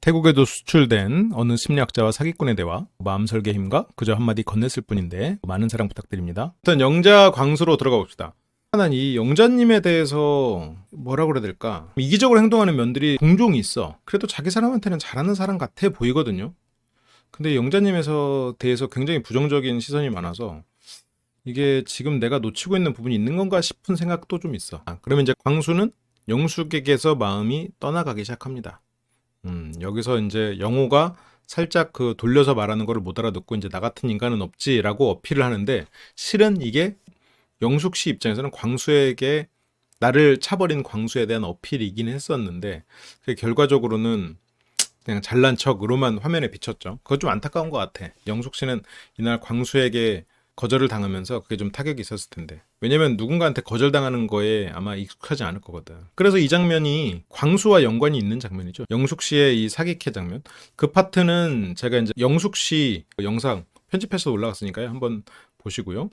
태국에도 수출된 어느 심리학자와 사기꾼의 대화, 마음 설계 힘과 그저 한마디 건넸을 뿐인데 많은 사랑 부탁드립니다. 일단 영자 광수로 들어가 봅시다. 난 이 영자님에 대해서 뭐라 그래야 될까? 이기적으로 행동하는 면들이 종종 있어. 그래도 자기 사람한테는 잘하는 사람 같아 보이거든요. 근데 영자님에서 대해서 굉장히 부정적인 시선이 많아서 이게 지금 내가 놓치고 있는 부분이 있는 건가 싶은 생각도 좀 있어. 그러면 이제 광수는 영숙에게서 마음이 떠나가기 시작합니다. 여기서 이제 영호가 살짝 그 돌려서 말하는 거를 못 알아듣고 이제 나 같은 인간은 없지라고 어필을 하는데 실은 이게 영숙 씨 입장에서는 광수에게 나를 차버린 광수에 대한 어필이긴 했었는데 그게 결과적으로는 그냥 잘난 척으로만 화면에 비쳤죠. 그거 좀 안타까운 것 같아. 영숙 씨는 이날 광수에게 거절을 당하면서 그게 좀 타격이 있었을 텐데. 왜냐면 누군가한테 거절당하는 거에 아마 익숙하지 않을 거거든. 그래서 이 장면이 광수와 연관이 있는 장면이죠. 영숙 씨의 이 사기캐 장면. 그 파트는 제가 이제 영숙 씨 영상 편집해서 올라갔으니까요. 한번 보시고요.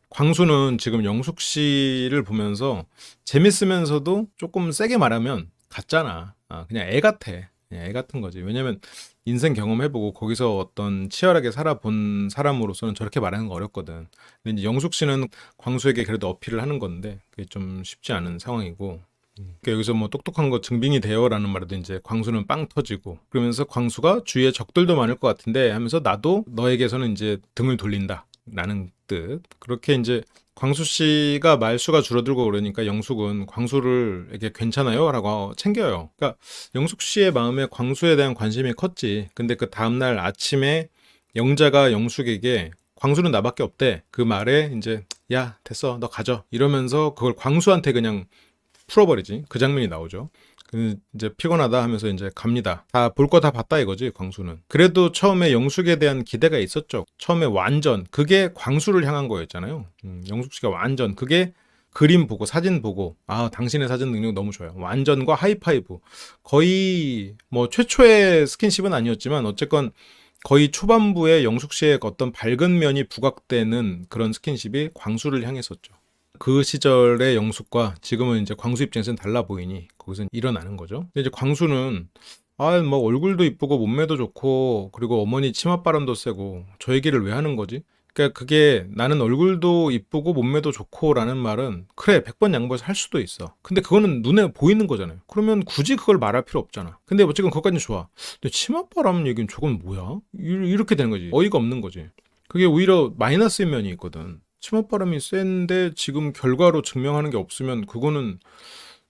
광수는 지금 영숙 씨를 보면서 재밌으면서도 조금 세게 말하면 같잖아. 그냥 애 같아. 애 같은 거지. 왜냐면 인생 경험해보고 거기서 어떤 치열하게 살아본 사람으로서는 저렇게 말하는 거 어렵거든. 근데 이제 영숙 씨는 광수에게 그래도 어필을 하는 건데 그게 좀 쉽지 않은 상황이고. 그러니까 여기서 뭐 똑똑한 거 증빙이 돼요라는 말에도 이제 광수는 빵 터지고 그러면서 광수가 주위에 적들도 많을 것 같은데 하면서 나도 너에게서는 이제 등을 돌린다 라는 뜻. 그렇게 이제 광수 씨가 말수가 줄어들고 그러니까 영숙은 광수를 이렇게 괜찮아요? 라고 챙겨요. 그러니까 영숙 씨의 마음에 광수에 대한 관심이 컸지. 근데 그 다음날 아침에 영자가 영숙에게 광수는 나밖에 없대. 그 말에 이제 야 됐어 너 가져 이러면서 그걸 광수한테 그냥 풀어버리지. 그 장면이 나오죠. 이제 피곤하다 하면서 이제 갑니다. 다 볼 거 다 봤다 이거지 광수는. 그래도 처음에 영숙에 대한 기대가 있었죠. 처음에 완전 그게 광수를 향한 거였잖아요. 영숙 씨가 완전 그게 그림 보고 사진 보고 당신의 사진 능력 너무 좋아요. 완전과 하이파이브 거의 뭐 최초의 스킨십은 아니었지만 어쨌건 거의 초반부에 영숙 씨의 어떤 밝은 면이 부각되는 그런 스킨십이 광수를 향했었죠. 그 시절의 영숙과 지금은 이제 광수 입장에서는 달라 보이니 거기서 일어나는 거죠. 근데 이제 광수는 뭐 얼굴도 이쁘고 몸매도 좋고 그리고 어머니 치맛바람도 세고 저 얘기를 왜 하는 거지? 그러니까 그게 나는 얼굴도 이쁘고 몸매도 좋고라는 말은 그래 100번 양보해서 할 수도 있어. 근데 그거는 눈에 보이는 거잖아요. 그러면 굳이 그걸 말할 필요 없잖아. 근데 어쨌든 그것까지는 좋아. 근데 치맛바람 얘기는 저건 뭐야? 이렇게 되는 거지. 어이가 없는 거지. 그게 오히려 마이너스의 면이 있거든. 치맛바람이 센데 지금 결과로 증명하는 게 없으면 그거는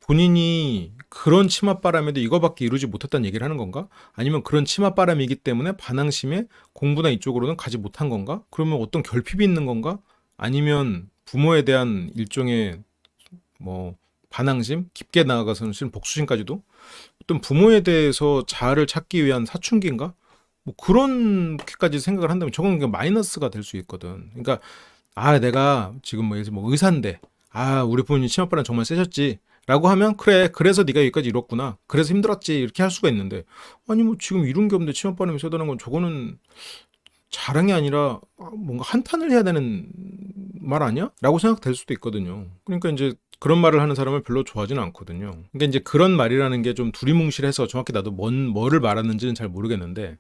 본인이 그런 치맛바람에도 이거밖에 이루지 못했다는 얘기를 하는 건가? 아니면 그런 치맛바람이기 때문에 반항심에 공부나 이쪽으로는 가지 못한 건가? 그러면 어떤 결핍이 있는 건가? 아니면 부모에 대한 일종의 뭐 반항심? 깊게 나아가서는 실은 복수심까지도? 어떤 부모에 대해서 자아를 찾기 위한 사춘기인가? 뭐 그렇게까지 생각을 한다면 저건 그냥 마이너스가 될 수 있거든. 그러니까 내가 지금 뭐 의사인데 우리 부모님 치맛바람 정말 세셨지 라고 하면 그래 그래서 네가 여기까지 이뤘구나 그래서 힘들었지 이렇게 할 수가 있는데 아니 뭐 지금 이룬 게 없는데 치맛바람이 세다는 건 저거는 자랑이 아니라 뭔가 한탄을 해야 되는 말 아니야? 라고 생각될 수도 있거든요. 그러니까 이제 그런 말을 하는 사람을 별로 좋아하지는 않거든요. 그러니까 이제 그런 말이라는 게 좀 두리뭉실해서 정확히 나도 뭐를 말하는지는 잘 모르겠는데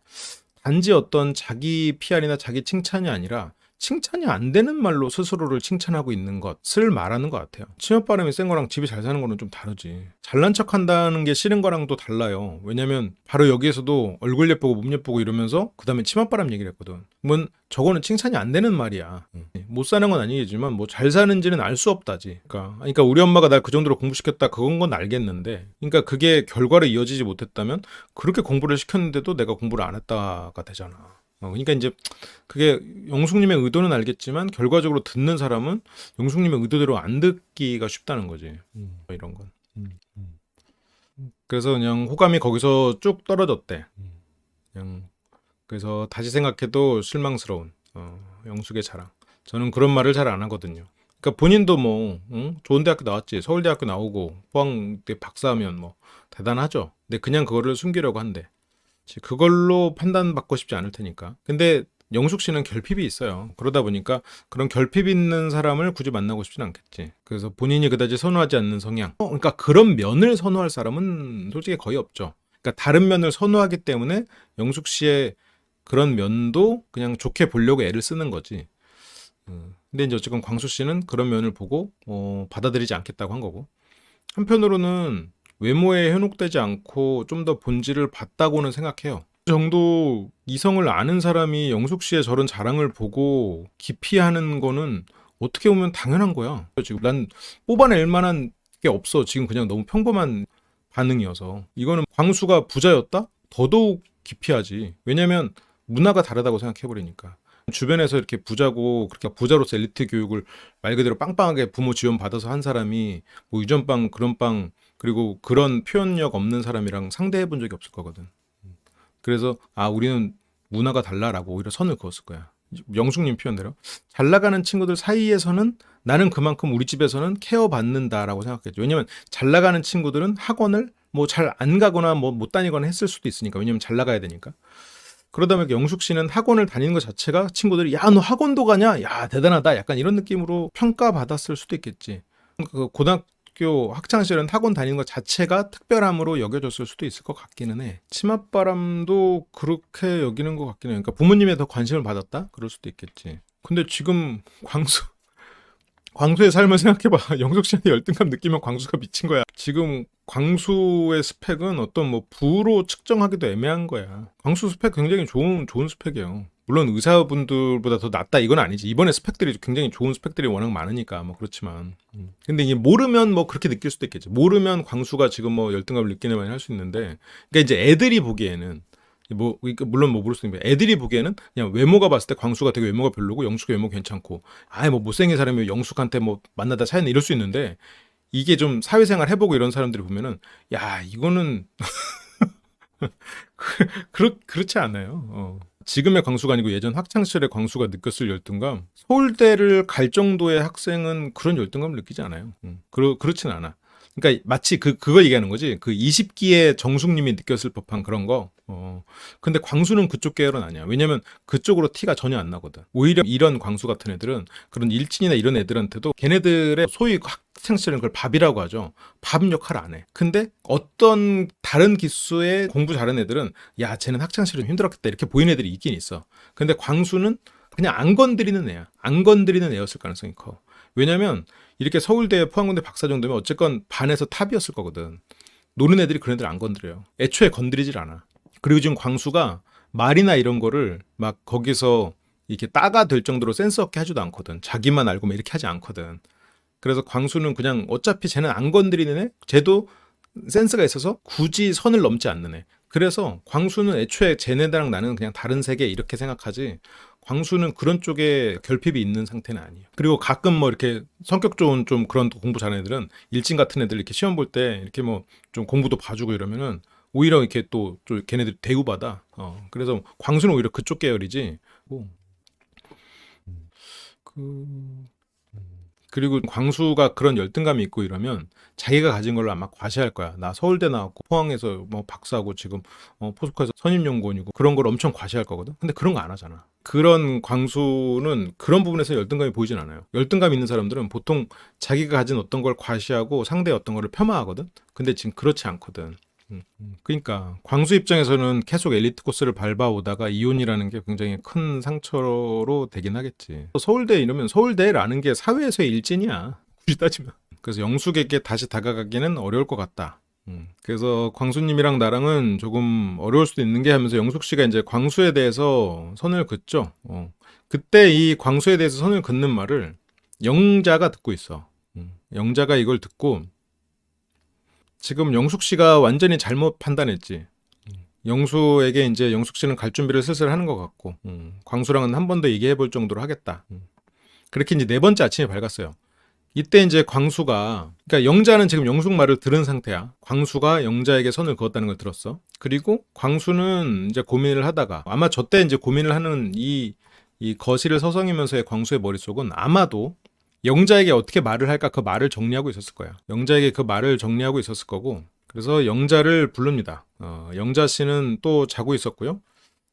단지 어떤 자기 PR이나 자기 칭찬이 아니라 칭찬이 안 되는 말로 스스로를 칭찬하고 있는 것을 말하는 것 같아요. 치맛바람이 센 거랑 집이 잘 사는 거는 좀 다르지. 잘난 척 한다는 게 싫은 거랑도 달라요. 왜냐면 바로 여기에서도 얼굴 예쁘고 몸 예쁘고 이러면서 그 다음에 치맛바람 얘기를 했거든. 그러면 저거는 칭찬이 안 되는 말이야. 못 사는 건 아니겠지만 뭐 잘 사는지는 알 수 없다지. 그러니까 우리 엄마가 날 그 정도로 공부시켰다 그건 건 알겠는데 그러니까 그게 결과로 이어지지 못했다면 그렇게 공부를 시켰는데도 내가 공부를 안 했다가 되잖아. 그러니까 이제 그게 영숙님의 의도는 알겠지만 결과적으로 듣는 사람은 영숙님의 의도대로 안 듣기가 쉽다는 거지. 이런 건. 그래서 그냥 호감이 거기서 쭉 떨어졌대. 그냥 그래서 다시 생각해도 실망스러운 영숙의 자랑. 저는 그런 말을 잘 안 하거든요. 그러니까 본인도 뭐 좋은 대학교 나왔지. 서울대학교 나오고 포항대 박사하면 뭐 대단하죠. 근데 그냥 그거를 숨기려고 한대. 그걸로 판단받고 싶지 않을 테니까. 근데 영숙 씨는 결핍이 있어요. 그러다 보니까 그런 결핍 있는 사람을 굳이 만나고 싶진 않겠지. 그래서 본인이 그다지 선호하지 않는 성향. 그러니까 그런 면을 선호할 사람은 솔직히 거의 없죠. 그러니까 다른 면을 선호하기 때문에 영숙 씨의 그런 면도 그냥 좋게 보려고 애를 쓰는 거지. 근데 이제 어쨌건 광수 씨는 그런 면을 보고 받아들이지 않겠다고 한 거고. 한편으로는 외모에 현혹되지 않고 좀 더 본질을 봤다고는 생각해요. 그 정도 이성을 아는 사람이 영숙 씨의 저런 자랑을 보고 기피하는 거는 어떻게 보면 당연한 거야. 지금 난 뽑아낼 만한 게 없어. 지금 그냥 너무 평범한 반응이어서. 이거는 광수가 부자였다? 더더욱 기피하지. 왜냐면 문화가 다르다고 생각해버리니까. 주변에서 이렇게 부자고 그렇게 부자로서 엘리트 교육을 말 그대로 빵빵하게 부모 지원 받아서 한 사람이 뭐 유전빵 그런 빵 그리고 그런 표현력 없는 사람이랑 상대해 본 적이 없을 거거든. 그래서 우리는 문화가 달라라고 오히려 선을 그었을 거야. 영숙님 표현대로 잘 나가는 친구들 사이에서는 나는 그만큼 우리 집에서는 케어받는다라고 생각했죠. 왜냐면 잘 나가는 친구들은 학원을 뭐 잘 안 가거나 뭐 못 다니거나 했을 수도 있으니까. 왜냐면 잘 나가야 되니까. 그러다 보니까 영숙 씨는 학원을 다니는 것 자체가 친구들이 야, 너 학원도 가냐? 야, 대단하다. 약간 이런 느낌으로 평가받았을 수도 있겠지. 그 고등학교 학창시절은 학원 다니는 것 자체가 특별함으로 여겨졌을 수도 있을 것 같기는 해. 치맛바람도 그렇게 여기는 것 같기는 해. 그러니까 부모님에 더 관심을 받았다? 그럴 수도 있겠지. 근데 지금 광수의 삶을 생각해봐. 영숙 씨한테 열등감 느끼면 광수가 미친 거야. 지금 광수의 스펙은 어떤 뭐 부로 측정하기도 애매한 거야. 광수 스펙 굉장히 좋은 스펙이에요. 물론 의사분들보다 더 낫다 이건 아니지. 이번에 스펙들이 굉장히 좋은 스펙들이 워낙 많으니까 뭐 그렇지만. 근데 이게 모르면 뭐 그렇게 느낄 수도 있겠지. 모르면 광수가 지금 뭐 열등감을 느끼는 많이 할 수 있는데, 그러니까 이제 애들이 보기에는 뭐 물론 뭐 모를 수 있는데 애들이 보기에는 그냥 외모가 봤을 때 광수가 되게 외모가 별로고 영숙이 외모 괜찮고 뭐 못생긴 사람이 영숙한테 뭐 만나다 차였네 이럴 수 있는데, 이게 좀 사회생활 해보고 이런 사람들이 보면은 야 이거는 그렇지 않아요. 지금의 광수가 아니고 예전 학창시절의 광수가 느꼈을 열등감, 서울대를 갈 정도의 학생은 그런 열등감을 느끼지 않아요. 그렇진 않아. 그러니까 마치 그걸 얘기하는 거지. 그 20기의 정숙님이 느꼈을 법한 그런 거. 근데 광수는 그쪽 계열은 아니야. 왜냐면 그쪽으로 티가 전혀 안 나거든. 오히려 이런 광수 같은 애들은 그런 일진이나 이런 애들한테도 걔네들의 소위 학창시절은 그걸 밥이라고 하죠. 밥 역할 안 해. 근데 어떤 다른 기수의 공부 잘하는 애들은 야, 쟤는 학창시절은 힘들었겠다 이렇게 보이는 애들이 있긴 있어. 근데 광수는 그냥 안 건드리는 애야. 안 건드리는 애였을 가능성이 커. 왜냐면 이렇게 서울대 포항공대 박사 정도면 어쨌건 반에서 탑이었을 거거든. 노는 애들이 그런 애들 안 건드려요. 애초에 건드리질 않아. 그리고 지금 광수가 말이나 이런 거를 막 거기서 이렇게 따가 될 정도로 센스 없게 하지도 않거든. 자기만 알고 막 이렇게 하지 않거든. 그래서 광수는 그냥 어차피 쟤는 안 건드리는 애, 쟤도 센스가 있어서 굳이 선을 넘지 않는 애. 그래서 광수는 애초에 쟤네들랑 나는 그냥 다른 세계 이렇게 생각하지, 광수는 그런 쪽에 결핍이 있는 상태는 아니에요. 그리고 가끔 뭐 이렇게 성격 좋은 좀 그런 공부 잘하는 애들은 일진 같은 애들 이렇게 시험 볼 때 이렇게 뭐 좀 공부도 봐주고 이러면은 오히려 이렇게 또 걔네들 대우받아. 그래서 광수는 오히려 그쪽 계열이지. 뭐, 그 그리고 광수가 그런 열등감이 있고 이러면 자기가 가진 걸 아마 과시할 거야. 나 서울대 나왔고 포항에서 뭐 박사하고 지금 포스코에서 선임연구원이고 그런 걸 엄청 과시할 거거든. 근데 그런 거 안 하잖아. 그런 광수는 그런 부분에서 열등감이 보이진 않아요. 열등감 있는 사람들은 보통 자기가 가진 어떤 걸 과시하고 상대의 어떤 거를 폄하하거든. 근데 지금 그렇지 않거든. 그러니까 광수 입장에서는 계속 엘리트 코스를 밟아오다가 이혼이라는 게 굉장히 큰 상처로 되긴 하겠지. 서울대 이러면 서울대라는 게 사회에서의 일진이야. 굳이 따지면. 그래서 영숙에게 다시 다가가기는 어려울 것 같다. 그래서 광수님이랑 나랑은 조금 어려울 수도 있는 게 하면서 영숙 씨가 이제 광수에 대해서 선을 긋죠. 그때 이 광수에 대해서 선을 긋는 말을 영자가 듣고 있어. 영자가 이걸 듣고 지금 영숙 씨가 완전히 잘못 판단했지. 영수에게 이제 영숙 씨는 갈 준비를 슬슬 하는 것 같고, 광수랑은 한 번 더 얘기해 볼 정도로 하겠다. 그렇게 이제 네 번째 아침이 밝았어요. 이때 이제 광수가, 그러니까 영자는 지금 영숙 말을 들은 상태야. 광수가 영자에게 선을 그었다는 걸 들었어. 그리고 광수는 이제 고민을 하다가, 아마 저때 이제 고민을 하는 이 거실을 서성이면서의 광수의 머릿속은 아마도 영자에게 어떻게 말을 할까 그 말을 정리하고 있었을 거야. 영자에게 그 말을 정리하고 있었을 거고, 그래서 영자를 부릅니다. 영자 씨는 또 자고 있었고요.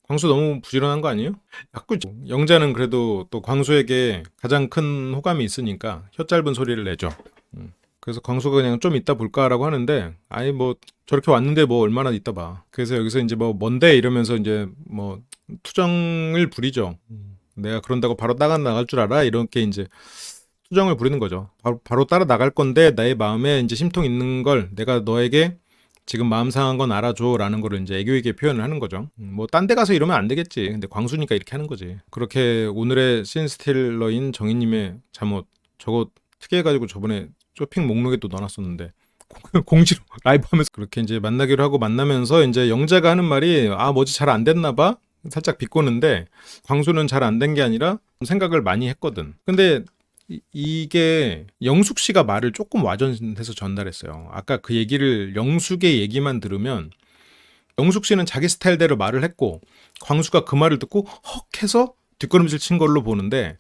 광수 너무 부지런한 거 아니에요? 자꾸 영자는 그래도 또 광수에게 가장 큰 호감이 있으니까 혀 짧은 소리를 내죠. 그래서 광수가 그냥 좀 이따 볼까라고 하는데, 아니 뭐 저렇게 왔는데 뭐 얼마나 이따 봐. 그래서 여기서 이제 뭐 뭔데 이러면서 이제 뭐 투정을 부리죠. 내가 그런다고 바로 따라 나갈 줄 알아? 이렇게 이제 투정을 부리는 거죠. 바로 따라 나갈 건데 나의 마음에 이제 심통 있는 걸 내가 너에게 지금 마음 상한 건 알아줘라는 거를 이제 애교 있게 표현을 하는 거죠. 뭐 딴 데 가서 이러면 안 되겠지. 근데 광수니까 이렇게 하는 거지. 그렇게 오늘의 씬스틸러인 정희님의 잠옷, 저거 특이해가지고 저번에 쇼핑 목록에 또 넣어놨었는데 공지로 라이브 하면서 그렇게 이제 만나기로 하고 만나면서 이제 영자가 하는 말이 뭐지 잘 안 됐나 봐? 살짝 비꼬는데 광수는 잘 안 된 게 아니라 생각을 많이 했거든. 근데 이게 영숙 씨가 말을 조금 와전해서 전달했어요. 아까 그 얘기를 영숙의 얘기만 들으면 영숙 씨는 자기 스타일대로 말을 했고 광수가 그 말을 듣고 헉 해서 뒷걸음질 친 걸로 보는데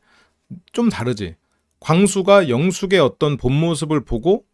좀 다르지. 광수가 영숙의 어떤 본 모습을 보고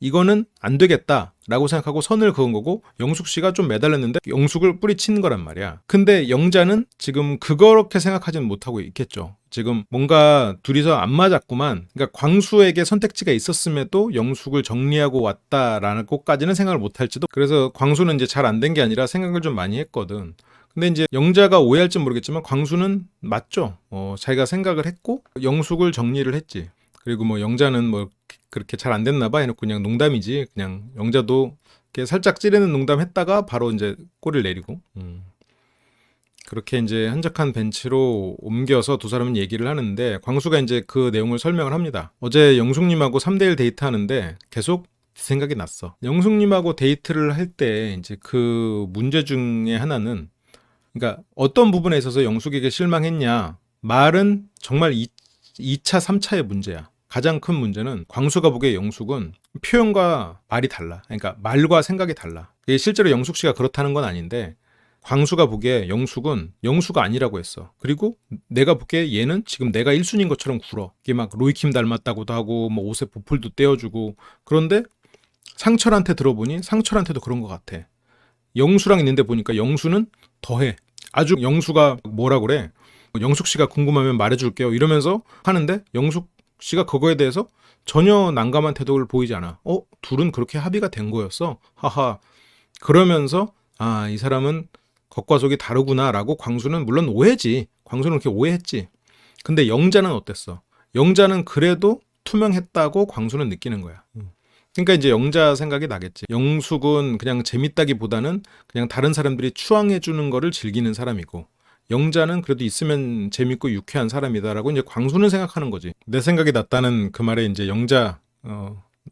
이거는 안 되겠다라고 생각하고 선을 그은 거고 영숙 씨가 좀 매달렸는데 영숙을 뿌리친 거란 말이야. 근데 영자는 지금 그렇게 생각하지는 못하고 있겠죠. 지금 뭔가 둘이서 안 맞았구만. 그러니까 광수에게 선택지가 있었음에도 영숙을 정리하고 왔다라고까지는 생각을 못할지도. 그래서 광수는 이제 잘 안 된 게 아니라 생각을 좀 많이 했거든. 근데 이제 영자가 오해할지 모르겠지만 광수는 맞죠. 자기가 생각을 했고 영숙을 정리를 했지. 그리고 뭐 영자는 뭐 그렇게 잘 안 됐나 봐 해놓고 그냥 농담이지. 그냥 영자도 이렇게 살짝 찌르는 농담 했다가 바로 이제 꼬리를 내리고. 그렇게 이제 한적한 벤치로 옮겨서 두 사람은 얘기를 하는데 광수가 이제 그 내용을 설명을 합니다. 어제 영숙님하고 3대1 데이트 하는데 계속 생각이 났어. 영숙님하고 데이트를 할 때 이제 그 문제 중에 하나는 그러니까 어떤 부분에 있어서 영숙에게 실망했냐. 말은 정말 2차, 3차의 문제야. 가장 큰 문제는 광수가 보기에 영숙은 표현과 말이 달라. 그러니까 말과 생각이 달라. 이게 실제로 영숙 씨가 그렇다는 건 아닌데 광수가 보기에 영숙은 영수가 아니라고 했어. 그리고 내가 보기에 얘는 지금 내가 1순위인 것처럼 굴어. 이게 막 로이킴 닮았다고도 하고 뭐 옷에 보풀도 떼어주고. 그런데 상철한테 들어보니 상철한테도 그런 것 같아. 영수랑 있는데 보니까 영수는 더해. 아주 영수가 뭐라 그래. 영숙 씨가 궁금하면 말해줄게요. 이러면서 하는데 영숙 씨가 그거에 대해서 전혀 난감한 태도를 보이지 않아. 둘은 그렇게 합의가 된 거였어. 하하. 그러면서 이 사람은 겉과 속이 다르구나라고 광수는 물론 오해지. 광수는 그렇게 오해했지. 근데 영자는 어땠어? 영자는 그래도 투명했다고 광수는 느끼는 거야. 그러니까 이제 영자 생각이 나겠지. 영숙은 그냥 재밌다기보다는 그냥 다른 사람들이 추앙해주는 거를 즐기는 사람이고 영자는 그래도 있으면 재밌고 유쾌한 사람이다라고 이제 광수는 생각하는 거지. 내 생각이 났다는 그 말에 이제 영자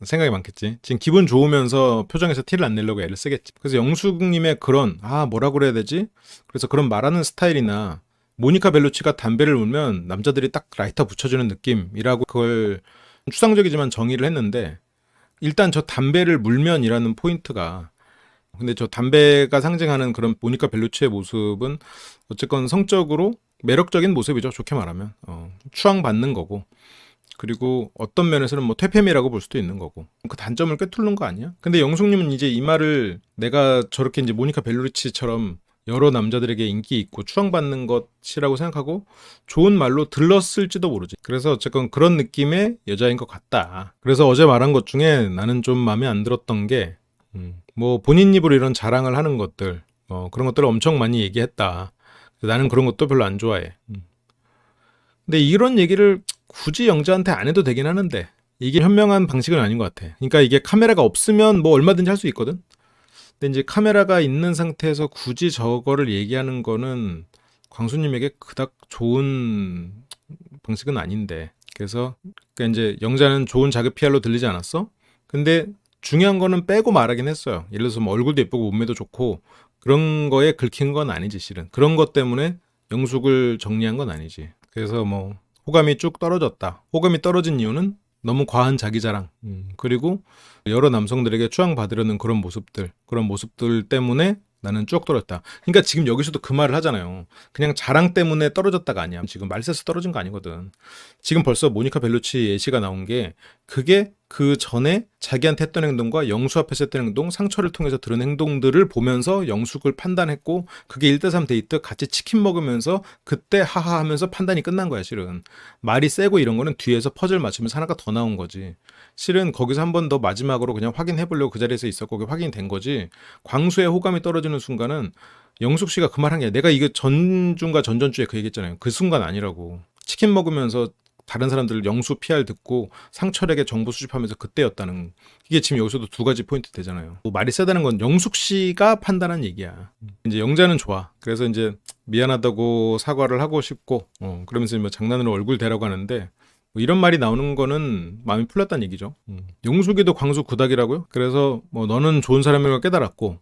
생각이 많겠지. 지금 기분 좋으면서 표정에서 티를 안 내려고 애를 쓰겠지. 그래서 영숙님의 그런 뭐라 그래야 되지? 그래서 그런 말하는 스타일이나 모니카 벨루치가 담배를 울면 남자들이 딱 라이터 붙여주는 느낌이라고 그걸 추상적이지만 정의를 했는데 일단 저 담배를 물면이라는 포인트가 근데 저 담배가 상징하는 그런 모니카 벨루치의 모습은 어쨌건 성적으로 매력적인 모습이죠. 좋게 말하면 추앙받는 거고 그리고 어떤 면에서는 뭐 퇴폐미라고 볼 수도 있는 거고 그 단점을 꿰뚫는 거 아니야? 근데 영숙님은 이제 이 말을 내가 저렇게 이제 모니카 벨루치처럼 여러 남자들에게 인기 있고 추앙받는 것이라고 생각하고 좋은 말로 들렀을지도 모르지. 그래서 어쨌건 그런 느낌의 여자인 것 같다. 그래서 어제 말한 것 중에 나는 좀 마음에 안 들었던 게 뭐 본인 입으로 이런 자랑을 하는 것들 그런 것들을 엄청 많이 얘기했다. 나는 그런 것도 별로 안 좋아해. 근데 이런 얘기를 굳이 영자한테 안 해도 되긴 하는데 이게 현명한 방식은 아닌 것 같아. 그러니까 이게 카메라가 없으면 뭐 얼마든지 할 수 있거든. 근데 이제 카메라가 있는 상태에서 굳이 저거를 얘기하는 거는 광수님에게 그닥 좋은 방식은 아닌데. 그래서 그러니까 이제 영자는 좋은 자기 PR로 들리지 않았어? 근데 중요한 거는 빼고 말하긴 했어요. 예를 들어서 뭐 얼굴도 예쁘고 몸매도 좋고 그런 거에 긁힌 건 아니지 실은. 그런 것 때문에 영숙을 정리한 건 아니지. 그래서 뭐 호감이 쭉 떨어졌다. 호감이 떨어진 이유는 너무 과한 자기 자랑 그리고 여러 남성들에게 추앙받으려는 그런 모습들 때문에 나는 쭉 떨어졌다. 그러니까 지금 여기서도 그 말을 하잖아요. 그냥 자랑 때문에 떨어졌다가 아니야. 지금 말세서 떨어진 거 아니거든. 지금 벌써 모니카 벨루치 예시가 나온 게 그게 그 전에 자기한테 했던 행동과 영수 앞에서 했던 행동, 상처를 통해서 들은 행동들을 보면서 영숙을 판단했고 그게 1대3 데이트 같이 치킨 먹으면서 그때 하하 하면서 판단이 끝난 거야 실은. 말이 세고 이런 거는 뒤에서 퍼즐 맞추면서 하나가 더 나온 거지. 실은 거기서 한 번 더 마지막으로 그냥 확인해보려고 그 자리에서 있었고 그게 확인이 된 거지. 광수의 호감이 떨어지는 순간은 영숙 씨가 그 말 한 게 내가 이거 전주인가 전전주에 그 얘기했잖아요. 그 순간 아니라고. 치킨 먹으면서 다른 사람들 영수 PR 듣고 상철에게 정보 수집하면서 그때였다는. 이게 지금 여기서도 두 가지 포인트 되잖아요. 뭐 말이 세다는 건 영숙 씨가 판단한 얘기야. 이제 영자는 좋아. 그래서 이제 미안하다고 사과를 하고 싶고 그러면서 뭐 장난으로 얼굴 대라고 하는데 뭐 이런 말이 나오는 거는 마음이 풀렸다는 얘기죠. 영숙이도 광수 구닥이라고요? 그래서 뭐 너는 좋은 사람인 걸 깨달았고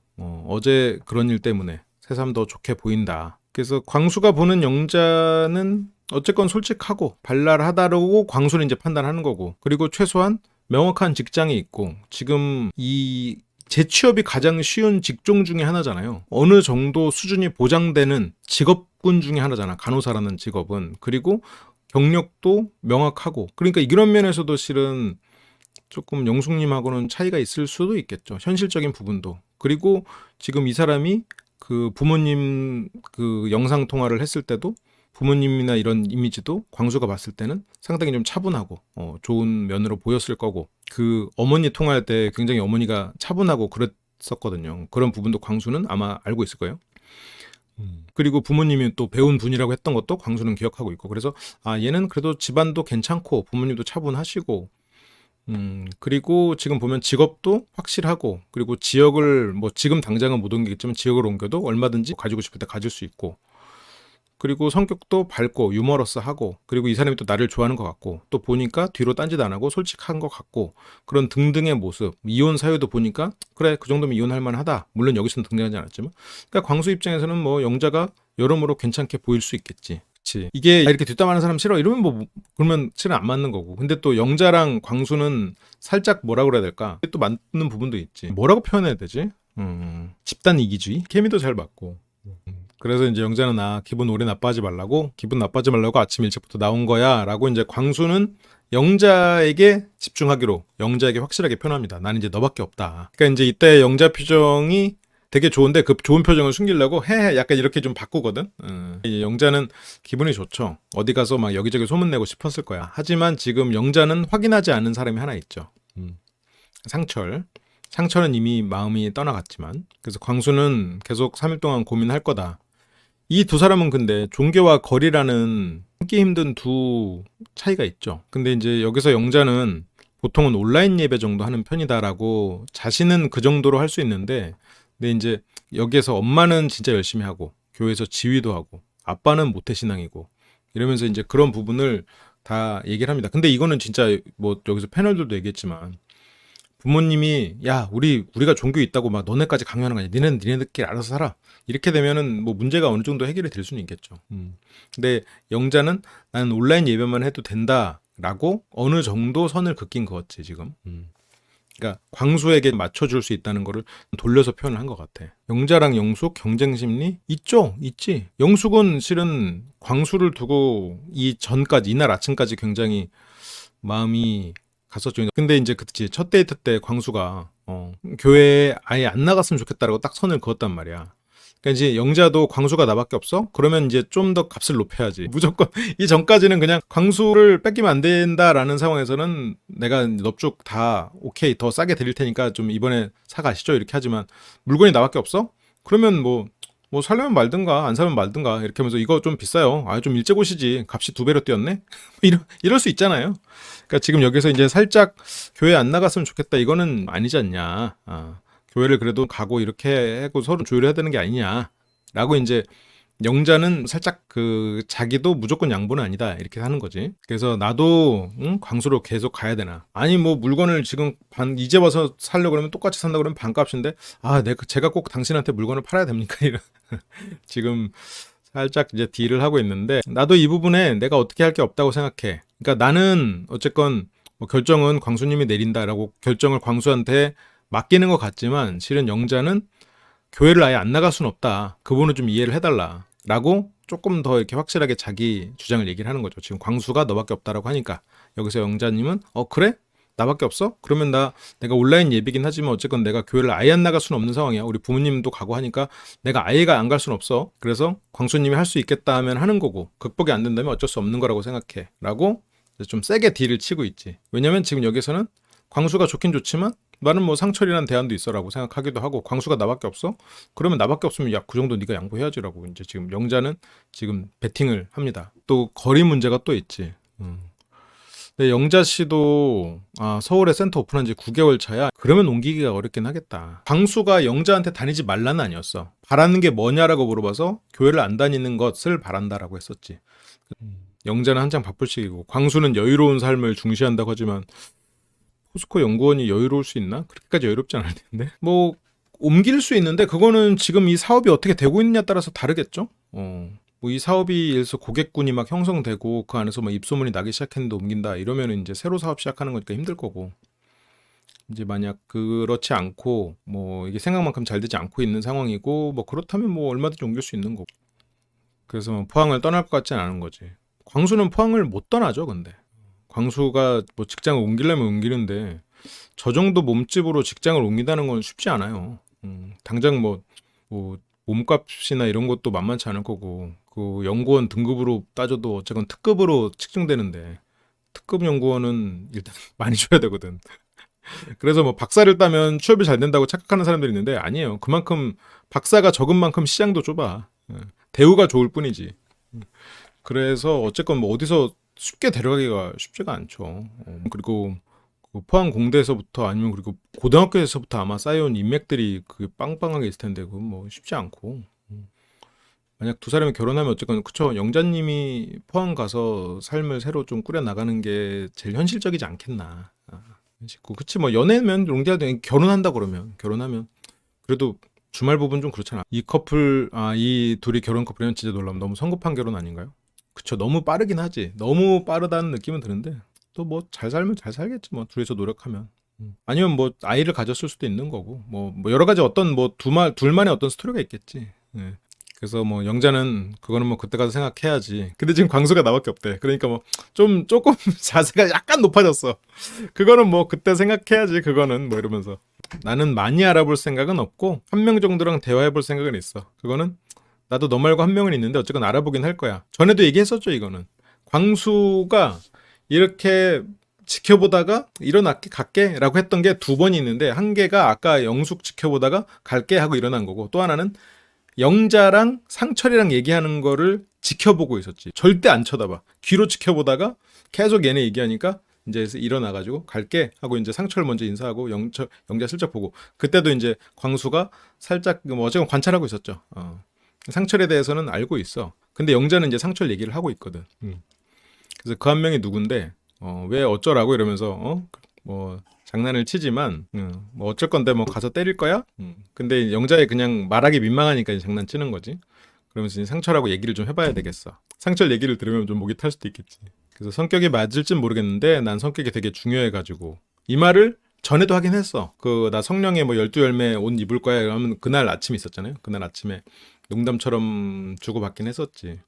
어제 그런 일 때문에 새삼 더 좋게 보인다. 그래서 광수가 보는 영자는 어쨌건 솔직하고 발랄하다라고 광수는 이제 판단하는 거고, 그리고 최소한 명확한 직장이 있고 지금 이 재취업이 가장 쉬운 직종 중에 하나잖아요. 어느 정도 수준이 보장되는 직업군 중에 하나잖아. 간호사라는 직업은. 그리고 경력도 명확하고, 그러니까 이런 면에서도 실은 조금 영숙님하고는 차이가 있을 수도 있겠죠. 현실적인 부분도. 그리고 지금 이 사람이 그 부모님 그 영상 통화를 했을 때도 부모님이나 이런 이미지도 광수가 봤을 때는 상당히 좀 차분하고 좋은 면으로 보였을 거고, 그 어머니 통화할 때 굉장히 어머니가 차분하고 그랬었거든요. 그런 부분도 광수는 아마 알고 있을 거예요. 그리고 부모님이 또 배운 분이라고 했던 것도 광수는 기억하고 있고, 그래서 아 얘는 그래도 집안도 괜찮고 부모님도 차분하시고 그리고 지금 보면 직업도 확실하고, 그리고 지역을 뭐 지금 당장은 못 옮기겠지만 지역을 옮겨도 얼마든지 가지고 싶을 때 가질 수 있고, 그리고 성격도 밝고 유머러스하고, 그리고 이 사람이 또 나를 좋아하는 것 같고, 또 보니까 뒤로 딴짓 안 하고 솔직한 것 같고, 그런 등등의 모습, 이혼 사유도 보니까 그래 그 정도면 이혼할 만하다. 물론 여기서는 등장하지 않았지만, 그러니까 광수 입장에서는 뭐 영자가 여러모로 괜찮게 보일 수 있겠지. 그치. 이게 이렇게 뒷담화하는 사람 싫어 이러면 뭐 그러면 실은 안 맞는 거고, 근데 또 영자랑 광수는 살짝 뭐라 그래야 될까, 또 맞는 부분도 있지. 뭐라고 표현해야 되지? 집단 이기주의? 케미도 잘 맞고. 그래서 이제 영자는 기분 오래 나빠하지 말라고, 기분 나빠하지 말라고 아침 일찍부터 나온 거야 라고 이제 광수는 영자에게 집중하기로 영자에게 확실하게 표현합니다. 나는 이제 너밖에 없다. 그러니까 이제 이때 영자 표정이 되게 좋은데 그 좋은 표정을 숨기려고 헤헤 약간 이렇게 좀 바꾸거든. 이제 영자는 기분이 좋죠. 어디 가서 막 여기저기 소문내고 싶었을 거야. 하지만 지금 영자는 확인하지 않은 사람이 하나 있죠. 상철은 이미 마음이 떠나갔지만, 그래서 광수는 계속 3일 동안 고민할 거다. 이 두 사람은 근데 종교와 거리라는 참기 힘든 두 차이가 있죠. 근데 이제 여기서 영자는 보통은 온라인 예배 정도 하는 편이다라고 자신은 그 정도로 할 수 있는데, 근데 이제 여기에서 엄마는 진짜 열심히 하고 교회에서 지휘도 하고 아빠는 모태신앙이고 이러면서 이제 그런 부분을 다 얘기를 합니다. 근데 이거는 진짜 뭐 여기서 패널들도 얘기했지만, 부모님이 야 우리가 종교 있다고 막 너네까지 강요하는 거 아니야. 니네들끼리 알아서 살아. 이렇게 되면은 뭐 문제가 어느 정도 해결이 될 수는 있겠죠. 근데 영자는 나는 온라인 예배만 해도 된다라고 어느 정도 선을 긋긴 거였지 지금. 그러니까 광수에게 맞춰줄 수 있다는 거를 돌려서 표현을 한 것 같아. 영자랑 영숙 경쟁 심리 있지. 영숙은 실은 광수를 두고 이날 아침까지 굉장히 마음이 갔었죠. 근데 이제 그치 첫 데이트 때 광수가 교회에 아예 안 나갔으면 좋겠다라고 딱 선을 그었단 말이야. 그러니까 이제 영자도 광수가 나밖에 없어? 그러면 이제 좀 더 값을 높여야지. 무조건 이 전까지는 그냥 광수를 뺏기면 안 된다라는 상황에서는 내가 넙죽 다 오케이 더 싸게 드릴 테니까 좀 이번에 사가시죠 이렇게 하지만, 물건이 나밖에 없어? 그러면 뭐 살려면 말든가 안 사면 말든가 이렇게 하면서 이거 좀 비싸요. 좀 일찍 오시지. 값이 2배로 뛰었네? 이럴 수 있잖아요. 그러니까 지금 여기서 이제 살짝 교회 안 나갔으면 좋겠다 이거는 아니지 않냐. 교회를 그래도 가고 이렇게 하고 서로 조율해야 되는 게 아니냐라고 이제 영자는 살짝 그 자기도 무조건 양보는 아니다 이렇게 하는 거지. 그래서 나도 광수로 계속 가야 되나? 아니 뭐 물건을 지금 이제 와서 살려고 그러면 똑같이 산다 그러면 반값인데 제가 꼭 당신한테 물건을 팔아야 됩니까? 이런 지금 살짝 이제 딜을 하고 있는데, 나도 이 부분에 내가 어떻게 할 게 없다고 생각해. 그러니까 나는 어쨌건 뭐 결정은 광수님이 내린다라고 결정을 광수한테 맡기는 것 같지만, 실은 영자는 교회를 아예 안 나갈 수는 없다. 그분은 좀 이해를 해달라. 라고 조금 더 이렇게 확실하게 자기 주장을 얘기를 하는 거죠. 지금 광수가 너밖에 없다라고 하니까. 여기서 영자님은 그래? 나밖에 없어? 그러면 내가 온라인 예비긴 하지만 어쨌건 내가 교회를 아예 안 나갈 수는 없는 상황이야. 우리 부모님도 가고 하니까 내가 아예가 안 갈 수는 없어. 그래서 광수님이 할 수 있겠다 하면 하는 거고 극복이 안 된다면 어쩔 수 없는 거라고 생각해. 라고 좀 세게 딜을 치고 있지. 왜냐면 지금 여기서는 광수가 좋긴 좋지만 나는 뭐 상철이란 대안도 있어라고 생각하기도 하고 광수가 나밖에 없어? 그러면 나밖에 없으면 야 그 정도 네가 양보해야지라고 이제 지금 영자는 지금 베팅을 합니다. 또 거리 문제가 또 있지. 근데 영자 씨도 서울에 센터 오픈한 지 9개월 차야. 그러면 옮기기가 어렵긴 하겠다. 광수가 영자한테 다니지 말라는 아니었어. 바라는 게 뭐냐라고 물어봐서 교회를 안 다니는 것을 바란다라고 했었지. 영자는 한창 바쁠 시기고 광수는 여유로운 삶을 중시한다고 하지만 포스코 연구원이 여유로울 수 있나? 그렇게까지 여유롭지 않을 텐데. 뭐 옮길 수 있는데 그거는 지금 이 사업이 어떻게 되고 있느냐에 따라서 다르겠죠. 뭐 이 사업이 예를 들어서 고객군이 막 형성되고 그 안에서 막 입소문이 나기 시작했는데 옮긴다 이러면은 이제 새로 사업 시작하는 거니까 힘들 거고, 이제 만약 그렇지 않고 뭐 이게 생각만큼 잘 되지 않고 있는 상황이고 뭐 그렇다면 뭐 얼마든지 옮길 수 있는 거고. 그래서 뭐 포항을 떠날 것 같지는 않은 거지. 광수는 포항을 못 떠나죠. 근데 광수가 뭐 직장을 옮기려면 옮기는데 저 정도 몸집으로 직장을 옮긴다는 건 쉽지 않아요. 당장 뭐 몸값이나 이런 것도 만만치 않을 거고, 그 연구원 등급으로 따져도 어쨌건 특급으로 측정되는데 특급 연구원은 일단 많이 줘야 되거든. 그래서 뭐 박사를 따면 취업이 잘 된다고 착각하는 사람들이 있는데 아니에요. 그만큼 박사가 적은 만큼 시장도 좁아. 대우가 좋을 뿐이지. 그래서 어쨌건 뭐 어디서 쉽게 데려가기가 쉽지가 않죠. 그리고 그 포항 공대에서부터 아니면 그리고 고등학교에서부터 아마 쌓여온 인맥들이 그 빵빵하게 있을 텐데 그건 뭐 쉽지 않고. 만약 두 사람이 결혼하면 어쨌건 그쵸, 영자님이 포항 가서 삶을 새로 좀 꾸려 나가는 게 제일 현실적이지 않겠나 싶고. 그치, 뭐 연애면 롱디아도 결혼한다 그러면 결혼하면 그래도 주말 부분 좀 그렇잖아. 이 커플 이 둘이 결혼 커플이면 진짜 놀라면 너무 성급한 결혼 아닌가요? 그쵸, 너무 빠르긴 하지. 너무 빠르다는 느낌은 드는데 또 뭐 잘 살면 잘 살겠지 뭐, 둘이서 노력하면. 아니면 뭐 아이를 가졌을 수도 있는 거고 뭐 여러 가지 어떤 뭐 둘만의 어떤 스토리가 있겠지. 예. 그래서 뭐 영자는 그거는 뭐 그때 가서 생각해야지. 근데 지금 광수가 나밖에 없대. 그러니까 뭐 좀 조금 자세가 약간 높아졌어. 그거는 뭐 그때 생각해야지. 그거는 뭐 이러면서 나는 많이 알아볼 생각은 없고 한 명 정도랑 대화해볼 생각은 있어. 그거는 나도 너 말고 한 명은 있는데 어쨌건 알아보긴 할 거야. 전에도 얘기했었죠. 이거는 광수가 이렇게 지켜보다가 일어날게 갈게 라고 했던 게 두 번이 있는데, 한 개가 아까 영숙 지켜보다가 갈게 하고 일어난 거고, 또 하나는 영자랑 상철이랑 얘기하는 거를 지켜보고 있었지. 절대 안 쳐다봐. 뒤로 지켜보다가 계속 얘네 얘기하니까 이제 일어나가지고 갈게 하고 이제 상철 먼저 인사하고 영자 슬쩍 보고, 그때도 이제 광수가 살짝 뭐 어쨌든 관찰하고 있었죠. 상철에 대해서는 알고 있어. 근데 영자는 이제 상철 얘기를 하고 있거든. 그래서 그 한 명이 누군데 왜 어쩌라고 이러면서 뭐 장난을 치지만 뭐 어쩔 건데 뭐 가서 때릴 거야? 근데 영자에 그냥 말하기 민망하니까 이제 장난치는 거지. 그러면서 이제 상철하고 얘기를 좀 해봐야 되겠어. 상철 얘기를 들으면 좀 목이 탈 수도 있겠지. 그래서 성격이 맞을진 모르겠는데 난 성격이 되게 중요해가지고 이 말을 전에도 하긴 했어. 그 나 성령의 뭐 12열매 옷 입을 거야 이러면 그날 아침에 있었잖아요. 그날 아침에 농담처럼 주고받긴 했었지.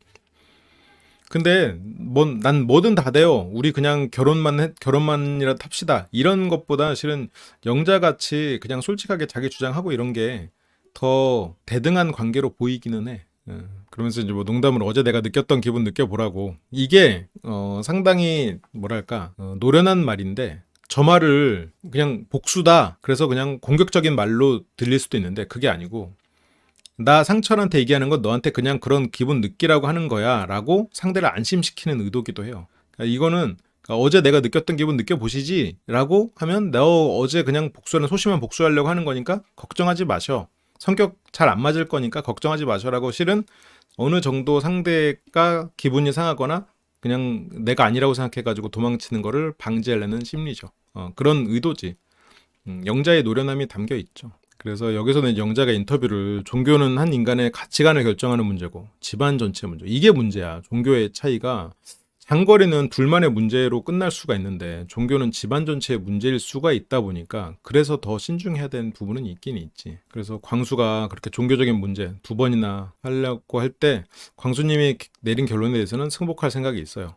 근데 난 뭐든 다 돼요. 우리 그냥 결혼만이라도 합시다. 이런 것보다 실은 영자같이 그냥 솔직하게 자기 주장하고 이런 게 더 대등한 관계로 보이기는 해. 그러면서 이제 뭐 농담으로 어제 내가 느꼈던 기분 느껴보라고. 이게 상당히 뭐랄까 노련한 말인데 저 말을 그냥 복수다. 그래서 그냥 공격적인 말로 들릴 수도 있는데 그게 아니고, 나 상철한테 얘기하는 건 너한테 그냥 그런 기분 느끼라고 하는 거야 라고 상대를 안심시키는 의도기도 해요. 그러니까 이거는 어제 내가 느꼈던 기분 느껴보시지 라고 하면 너 어제 그냥 소심한 복수하려고 하는 거니까 걱정하지 마셔. 성격 잘 안 맞을 거니까 걱정하지 마셔라고, 실은 어느 정도 상대가 기분이 상하거나 그냥 내가 아니라고 생각해가지고 도망치는 거를 방지하려는 심리죠. 그런 의도지. 영자의 노련함이 담겨 있죠. 그래서 여기서는 영자가 인터뷰를 종교는 한 인간의 가치관을 결정하는 문제고 집안 전체 문제, 이게 문제야. 종교의 차이가 장거리는 둘만의 문제로 끝날 수가 있는데 종교는 집안 전체의 문제일 수가 있다 보니까 그래서 더 신중해야 되는 부분은 있긴 있지. 그래서 광수가 그렇게 종교적인 문제 두 번이나 하려고 할 때 광수님이 내린 결론에 대해서는 승복할 생각이 있어요.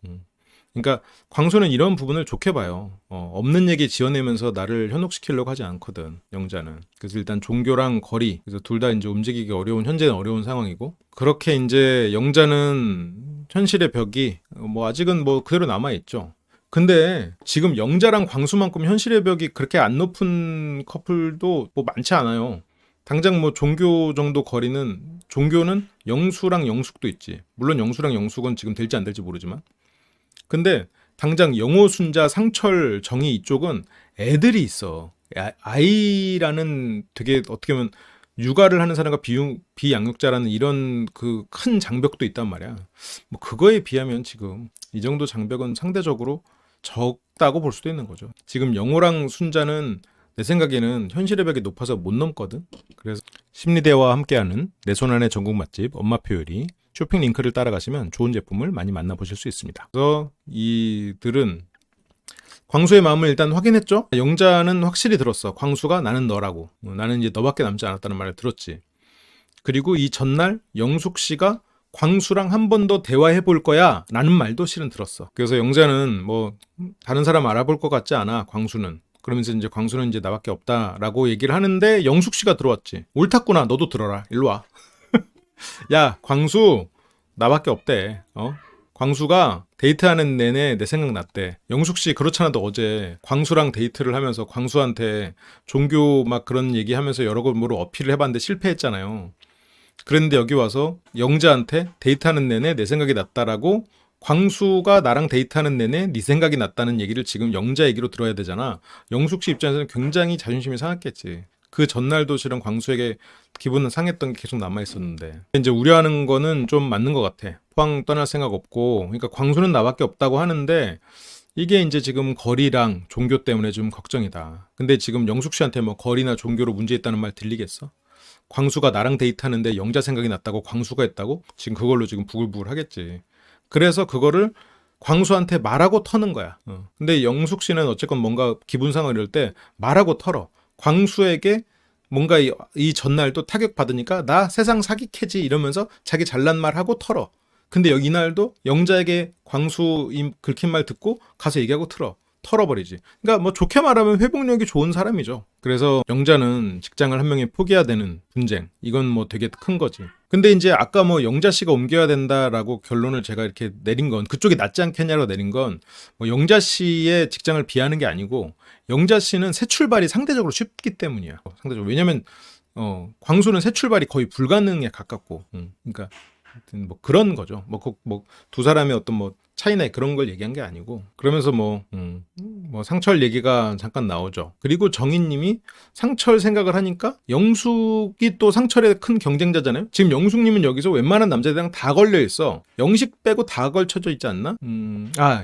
그러니까 광수는 이런 부분을 좋게 봐요. 없는 얘기 지어내면서 나를 현혹시키려고 하지 않거든, 영자는. 그래서 일단 종교랑 거리, 그래서 둘 다 이제 움직이기 어려운, 현재는 어려운 상황이고, 그렇게 이제 영자는 현실의 벽이 뭐 아직은 뭐 그대로 남아있죠. 근데 지금 영자랑 광수만큼 현실의 벽이 그렇게 안 높은 커플도 뭐 많지 않아요. 당장 뭐 종교 정도 거리는, 종교는 영수랑 영숙도 있지. 물론 영수랑 영숙은 지금 될지 안 될지 모르지만. 근데 당장 영호, 순자, 상철, 정희 이쪽은 애들이 있어. 아이라는 되게 어떻게 보면 육아를 하는 사람과 비양육자라는 이런 그 큰 장벽도 있단 말이야. 뭐 그거에 비하면 지금 이 정도 장벽은 상대적으로 적다고 볼 수도 있는 거죠. 지금 영호랑 순자는 내 생각에는 현실의 벽이 높아서 못 넘거든. 그래서 심리대와 함께하는 내 손 안의 전국 맛집 엄마표 요리 쇼핑 링크를 따라가시면 좋은 제품을 많이 만나보실 수 있습니다. 그래서 이들은 광수의 마음을 일단 확인했죠. 영자는 확실히 들었어. 광수가 나는 너라고. 나는 이제 너밖에 남지 않았다는 말을 들었지. 그리고 이 전날 영숙 씨가 광수랑 한 번 더 대화해 볼 거야 라는 말도 실은 들었어. 그래서 영자는 뭐 다른 사람 알아볼 것 같지 않아, 광수는. 그러면서 이제 광수는 이제 나밖에 없다라고 얘기를 하는데 영숙 씨가 들어왔지. 옳았구나, 너도 들어라, 일로 와. 야, 광수 나밖에 없대. 광수가 데이트하는 내내 내 생각 났대. 영숙 씨 그렇잖아도 어제 광수랑 데이트를 하면서 광수한테 종교 막 그런 얘기하면서 여러 걸로 어필을 해봤는데 실패했잖아요. 그랬는데 여기 와서 영자한테 데이트하는 내내 내 생각이 났다라고, 광수가 나랑 데이트하는 내내 네 생각이 났다는 얘기를 지금 영자 얘기로 들어야 되잖아. 영숙 씨 입장에서는 굉장히 자존심이 상했겠지. 그 전날도 실은 광수에게 기분은 상했던 게 계속 남아있었는데, 이제 우려하는 거는 좀 맞는 것 같아. 포항 떠날 생각 없고, 그러니까 광수는 나밖에 없다고 하는데 이게 이제 지금 거리랑 종교 때문에 좀 걱정이다. 근데 지금 영숙 씨한테 뭐 거리나 종교로 문제 있다는 말 들리겠어? 광수가 나랑 데이트하는데 영자 생각이 났다고 광수가 했다고? 지금 그걸로 지금 부글부글 하겠지. 그래서 그거를 광수한테 말하고 터는 거야. 근데 영숙 씨는 어쨌건 뭔가 기분 상하 이럴 때 말하고 털어. 광수에게 뭔가 이 전날도 타격 받으니까 나 세상 사기캐지 이러면서 자기 잘난 말 하고 털어. 근데 이날도 영자에게 광수 긁힌 말 듣고 가서 얘기하고 털어버리지. 그러니까 뭐 좋게 말하면 회복력이 좋은 사람이죠. 그래서 영자는 직장을 한 명이 포기해야 되는 분쟁, 이건 뭐 되게 큰 거지. 근데 이제 아까 뭐 영자 씨가 옮겨야 된다라고 결론을 제가 이렇게 내린 건, 그쪽이 낫지 않겠냐고 내린 건 뭐 영자 씨의 직장을 비하는 게 아니고, 영자 씨는 새 출발이 상대적으로 쉽기 때문이야. 상대적으로. 왜냐면 광수는 새 출발이 거의 불가능에 가깝고, 그러니까 뭐 그런 거죠. 뭐 두 사람의 어떤 뭐 차이나 그런 걸 얘기한 게 아니고, 그러면서 뭐 상철 얘기가 잠깐 나오죠. 그리고 정희님이 상철 생각을 하니까 영숙이 또 상철의 큰 경쟁자잖아요. 지금 영숙님은 여기서 웬만한 남자들이랑 다 걸려 있어. 영식 빼고 다 걸쳐져 있지 않나?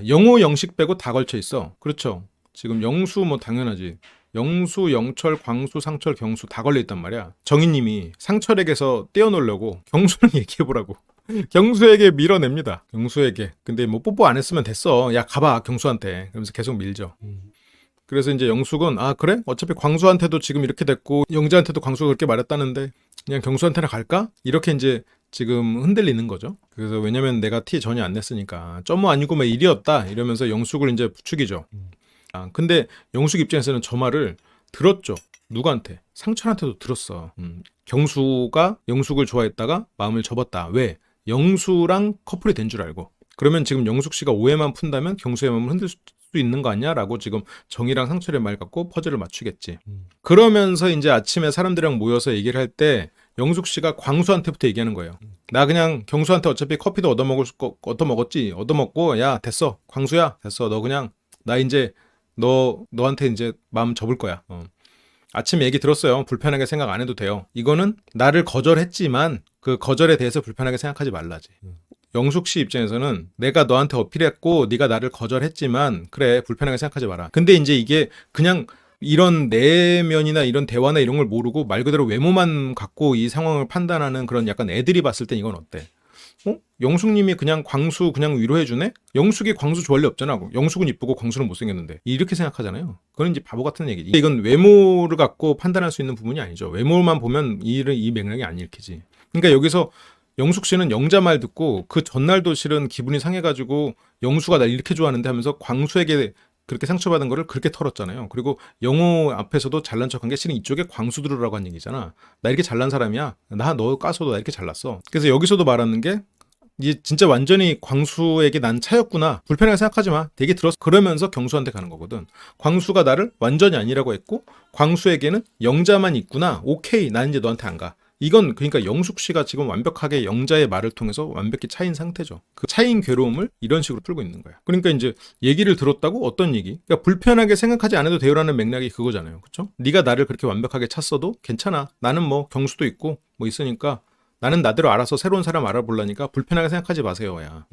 영호 영식 빼고 다 걸쳐 있어. 그렇죠. 지금 영수 뭐 당연하지. 영수, 영철, 광수, 상철, 경수 다 걸려있단 말이야. 정희님이 상철에게서 떼어놓으려고 경수랑 얘기해보라고 경수에게 밀어냅니다. 경수에게. 근데 뭐 뽀뽀 안 했으면 됐어. 야, 가봐 경수한테. 그러면서 계속 밀죠. 그래서 이제 영숙은 그래? 어차피 광수한테도 지금 이렇게 됐고 영자한테도 광수가 그렇게 말했다는데 그냥 경수한테나 갈까? 이렇게 이제 지금 흔들리는 거죠. 그래서 왜냐면 내가 티 전혀 안 냈으니까 점무 아니고 뭐 일이었다 이러면서 영숙을 이제 부추기죠. 근데 영숙 입장에서는 저 말을 들었죠. 누구한테? 상철한테도 들었어. 경수가 영숙을 좋아했다가 마음을 접었다. 왜? 영수랑 커플이 된 줄 알고. 그러면 지금 영숙 씨가 오해만 푼다면 경수의 마음을 흔들 수 있는 거 아니야? 라고 지금 정희랑 상철의 말 갖고 퍼즐을 맞추겠지. 그러면서 이제 아침에 사람들이랑 모여서 얘기를 할 때 영숙 씨가 광수한테부터 얘기하는 거예요. 나 그냥 경수한테 어차피 커피도 얻어먹었지. 얻어먹고 야 됐어. 광수야 됐어. 너 그냥 나 이제 너한테 이제 마음 접을 거야. 아침에 얘기 들었어요. 불편하게 생각 안 해도 돼요. 이거는 나를 거절했지만 그 거절에 대해서 불편하게 생각하지 말라지. 영숙 씨 입장에서는 내가 너한테 어필했고 네가 나를 거절했지만 그래 불편하게 생각하지 마라. 근데 이제 이게 그냥 이런 내면이나 이런 대화나 이런 걸 모르고 말 그대로 외모만 갖고 이 상황을 판단하는 그런 약간 애들이 봤을 땐 이건 어때? 영숙님이 그냥 광수 그냥 위로해주네? 영숙이 광수 좋아할 리 없잖아. 영숙은 이쁘고 광수는 못생겼는데. 이렇게 생각하잖아요. 그건 이제 바보 같은 얘기지. 이건 외모를 갖고 판단할 수 있는 부분이 아니죠. 외모만 보면 이 맥락이 안 읽히지. 그러니까 여기서 영숙 씨는 영자 말 듣고 그 전날도 실은 기분이 상해가지고 영수가 날 이렇게 좋아하는데 하면서 광수에게 그렇게 상처받은 거를 그렇게 털었잖아요. 그리고 영호 앞에서도 잘난 척한 게 실은 이쪽에 광수 들으라고 한 얘기잖아. 나 이렇게 잘난 사람이야. 나 너 까서도 나 이렇게 잘났어. 그래서 여기서도 말하는 게 이게 진짜 완전히 광수에게 난 차였구나. 불편하게 생각하지 마. 되게 들었어. 그러면서 경수한테 가는 거거든. 광수가 나를 완전히 아니라고 했고 광수에게는 영자만 있구나. 오케이. 난 이제 너한테 안 가. 이건 그러니까 영숙 씨가 지금 완벽하게 영자의 말을 통해서 완벽히 차인 상태죠. 그 차인 괴로움을 이런 식으로 풀고 있는 거야. 그러니까 이제 얘기를 들었다고 어떤 얘기? 그러니까 불편하게 생각하지 않아도 돼요라는 맥락이 그거잖아요. 그렇죠? 네가 나를 그렇게 완벽하게 찼어도 괜찮아. 나는 뭐 경수도 있고 뭐 있으니까 나는 나대로 알아서 새로운 사람 알아보려니까 불편하게 생각하지 마세요야.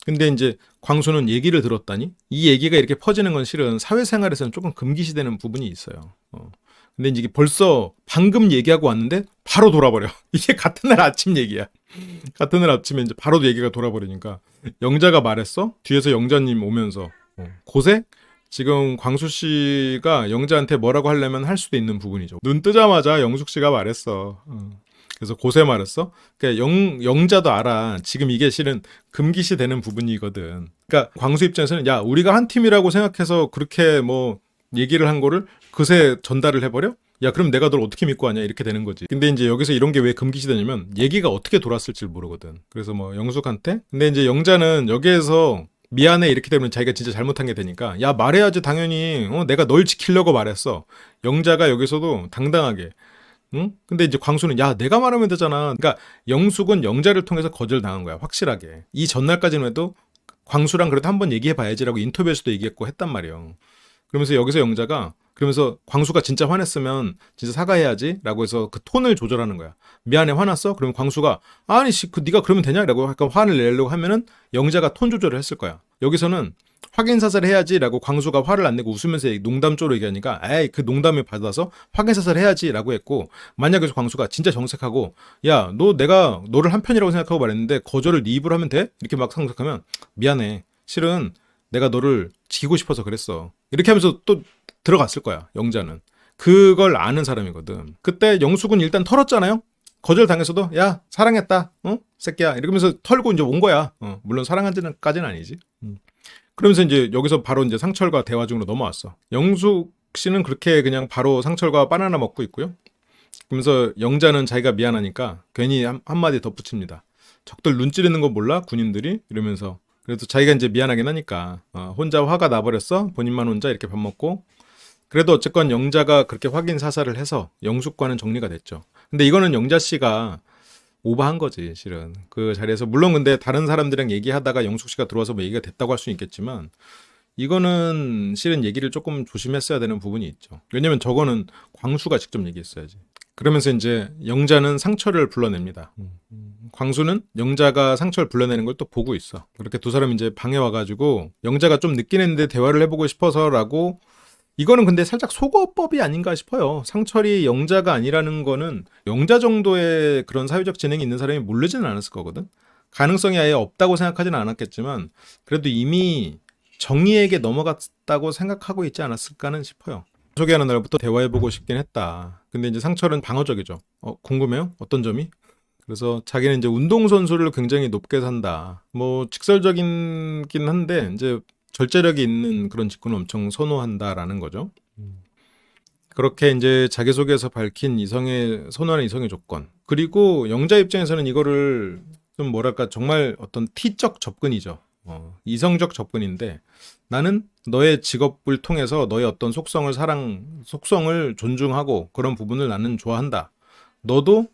근데 이제 광수는 얘기를 들었다니 이 얘기가 이렇게 퍼지는 건 실은 사회생활에서는 조금 금기시되는 부분이 있어요. 근데 이제 벌써 방금 얘기하고 왔는데 바로 돌아버려. 이게 같은 날 아침 얘기야. 같은 날 아침에 이제 바로 얘기가 돌아버리니까 영자가 말했어. 뒤에서 영자님 오면서 고세? 지금 광수 씨가 영자한테 뭐라고 하려면 할 수도 있는 부분이죠. 눈 뜨자마자 영숙 씨가 말했어. 그래서 고세 말했어. 그러니까 영자도 알아. 지금 이게 실은 금기시 되는 부분이거든. 그러니까 광수 입장에서는 야 우리가 한 팀이라고 생각해서 그렇게 뭐 얘기를 한 거를 그새 전달을 해버려? 야 그럼 내가 널 어떻게 믿고 하냐 이렇게 되는 거지. 근데 이제 여기서 이런 게 왜 금기시되냐면 얘기가 어떻게 돌았을지 모르거든. 그래서 뭐 영숙한테 근데 이제 영자는 여기에서 미안해 이렇게 되면 자기가 진짜 잘못한 게 되니까 야 말해야지 당연히 내가 널 지키려고 말했어. 영자가 여기서도 당당하게 응? 근데 이제 광수는 야 내가 말하면 되잖아. 그러니까 영숙은 영자를 통해서 거절당한 거야 확실하게. 이 전날까지는 해도 광수랑 그래도 한번 얘기해봐야지라고 인터뷰에서도 얘기했고 했단 말이에요. 그러면서 여기서 영자가 그러면서 광수가 진짜 화냈으면 진짜 사과해야지 라고 해서 그 톤을 조절하는 거야. 미안해 화났어? 그러면 광수가 아니 그 네가 그러면 되냐? 라고 약간 화를 내려고 하면은 영자가 톤 조절을 했을 거야. 여기서는 확인 사살 해야지 라고 광수가 화를 안 내고 웃으면서 농담조로 얘기하니까 에이 그 농담을 받아서 확인 사살 해야지 라고 했고 만약에 광수가 진짜 정색하고 야 너 내가 너를 한 편이라고 생각하고 말했는데 거절을 네 입으로 하면 돼? 이렇게 막 생각하면 미안해 실은 내가 너를 지키고 싶어서 그랬어. 이렇게 하면서 또 들어갔을 거야, 영자는. 그걸 아는 사람이거든. 그때 영숙은 일단 털었잖아요? 거절 당했어도, 야, 사랑했다. 새끼야. 이러면서 털고 이제 온 거야. 물론 사랑한지는까지는 아니지. 그러면서 이제 여기서 바로 이제 상철과 대화 중으로 넘어왔어. 영숙 씨는 그렇게 그냥 바로 상철과 바나나 먹고 있고요. 그러면서 영자는 자기가 미안하니까 괜히 한마디 덧붙입니다. 적들 눈 찌르는 거 몰라? 군인들이? 이러면서. 그래도 자기가 이제 미안하긴 하니까 혼자 화가 나버렸어. 본인만 혼자 이렇게 밥 먹고. 그래도 어쨌건 영자가 그렇게 확인 사살을 해서 영숙과는 정리가 됐죠. 근데 이거는 영자 씨가 오버한 거지 실은. 그 자리에서 물론 근데 다른 사람들이랑 얘기하다가 영숙 씨가 들어와서 뭐 얘기가 됐다고 할 수는 있겠지만 이거는 실은 얘기를 조금 조심했어야 되는 부분이 있죠. 왜냐면 저거는 광수가 직접 얘기했어야지. 그러면서 이제 영자는 상철을 불러냅니다. 광수는 영자가 상철 불러내는 걸 또 보고 있어. 그렇게 두 사람이 이제 방에 와가지고 영자가 좀 늦긴 했는데 대화를 해보고 싶어서라고. 이거는 근데 살짝 속어법이 아닌가 싶어요. 상철이 영자가 아니라는 거는 영자 정도의 그런 사회적 지능이 있는 사람이 모르지는 않았을 거거든. 가능성이 아예 없다고 생각하지는 않았겠지만 그래도 이미 정의에게 넘어갔다고 생각하고 있지 않았을까는 싶어요. 소개하는 날부터 대화해보고 싶긴 했다. 근데 이제 상철은 방어적이죠. 궁금해요? 어떤 점이? 그래서 자기는 이제 운동선수를 굉장히 높게 산다. 뭐 직설적이긴 한데 이제 절제력이 있는 그런 직구는 엄청 선호한다라는 거죠. 그렇게 이제 자기소개에서 밝힌 선호하는 이성의 조건. 그리고 영자 입장에서는 이거를 좀 뭐랄까 정말 어떤 T적 접근이죠. 이성적 접근인데 나는 너의 직업을 통해서 너의 어떤 속성을 존중하고 그런 부분을 나는 좋아한다. 너도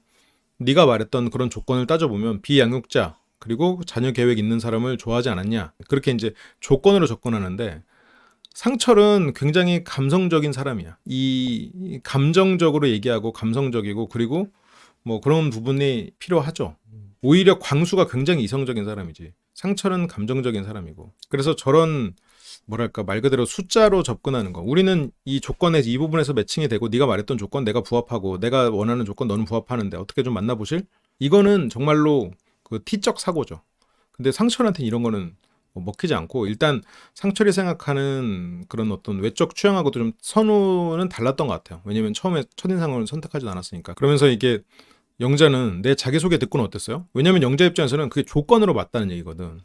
네가 말했던 그런 조건을 따져보면 비양육자 그리고 자녀 계획 있는 사람을 좋아하지 않았냐. 그렇게 이제 조건으로 접근하는데 상철은 굉장히 감성적인 사람이야. 이 감정적으로 얘기하고 감성적이고 그리고 뭐 그런 부분이 필요하죠. 오히려 광수가 굉장히 이성적인 사람이지. 상철은 감정적인 사람이고. 그래서 저런 뭐랄까 말 그대로 숫자로 접근하는 거. 우리는 이 조건에 이 부분에서 매칭이 되고 네가 말했던 조건 내가 부합하고 내가 원하는 조건 너는 부합하는데 어떻게 좀 만나보실? 이거는 정말로 그 T적 사고죠. 근데 상철한테는 이런 거는 먹히지 않고 일단 상철이 생각하는 그런 어떤 외적 취향하고도 좀 선호는 달랐던 것 같아요. 왜냐면 처음에 첫인상을 선택하지 않았으니까. 그러면서 이게 영자는 내 자기소개 듣고는 어땠어요? 왜냐면 영자 입장에서는 그게 조건으로 맞다는 얘기거든.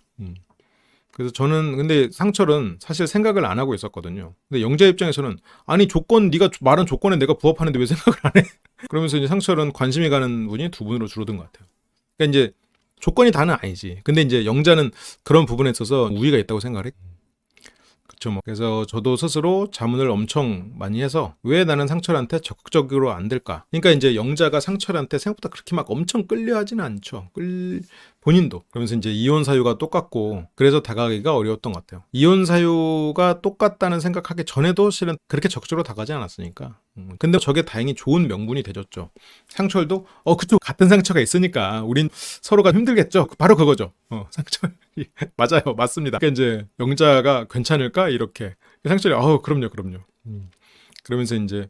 그래서 저는 근데 상철은 사실 생각을 안 하고 있었거든요. 근데 영자 입장에서는 아니 네가 말한 조건에 내가 부합하는데 왜 생각을 안 해? 그러면서 이제 상철은 관심이 가는 분이 두 분으로 줄어든 것 같아요. 그러니까 이제 조건이 다는 아니지. 근데 이제 영자는 그런 부분에 있어서 우위가 있다고 생각을 했. 그렇죠. 뭐. 그래서 저도 스스로 자문을 엄청 많이 해서 왜 나는 상철한테 적극적으로 안 될까? 그러니까 이제 영자가 상철한테 생각보다 그렇게 막 엄청 끌려하지는 않죠. 본인도. 그러면서 이제 이혼 사유가 똑같고 그래서 다가가기가 어려웠던 것 같아요. 이혼 사유가 똑같다는 생각하기 전에도 실은 그렇게 적극적으로 다가가지 않았으니까. 근데 저게 다행히 좋은 명분이 되졌죠. 상철도 그쪽 같은 상처가 있으니까 우린 서로가 힘들겠죠. 바로 그거죠. 상철 맞아요. 맞습니다. 그러니까 이제 영자가 괜찮을까? 이렇게. 상철이 그럼요. 그러면서 이제